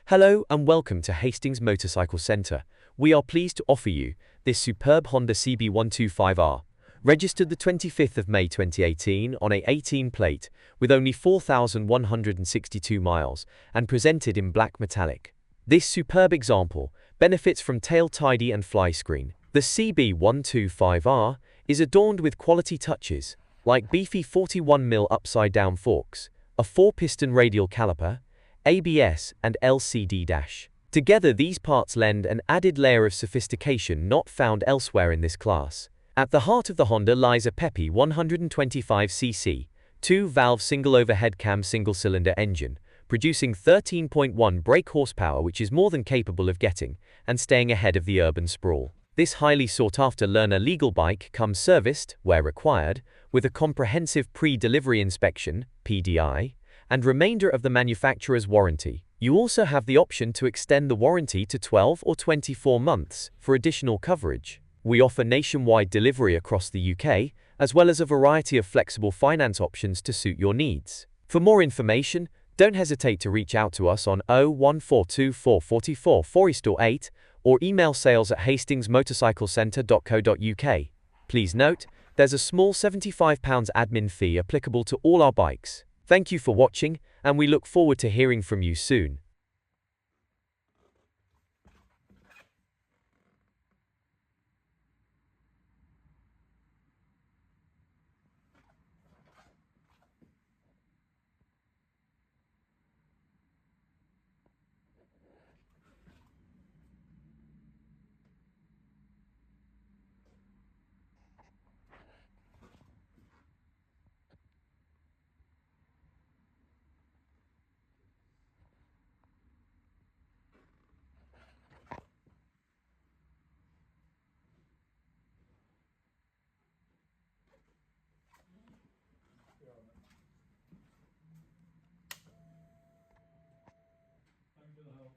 Hello and welcome to Hastings Motorcycle Centre. We are pleased to offer you this superb Honda CB125R, registered the 25th of May 2018 on a 18 plate with only 4,162 miles and presented in black metallic. This superb example benefits from tail tidy and fly screen. The CB125R is adorned with quality touches like beefy 41mm upside-down forks, a 4-piston radial caliper, ABS and LCD dash. Together these parts lend an added layer of sophistication not found elsewhere in this class. At the heart of the Honda lies a peppy 125cc, 2-valve single overhead cam single-cylinder engine, producing 13.1 brake horsepower, which is more than capable of getting and staying ahead of the urban sprawl. This highly sought-after learner legal bike comes serviced, where required, with a comprehensive pre-delivery inspection, PDI, and remainder of the manufacturer's warranty. You also have the option to extend the warranty to 12 or 24 months for additional coverage. We offer nationwide delivery across the UK, as well as a variety of flexible finance options to suit your needs. For more information, don't hesitate to reach out to us on 01424 44 448 or email sales@hastingsmotorcyclecentre.co.uk. Please note, there's a small £75 admin fee applicable to all our bikes. Thank you for watching, and we look forward to hearing from you soon. Thanks for the help.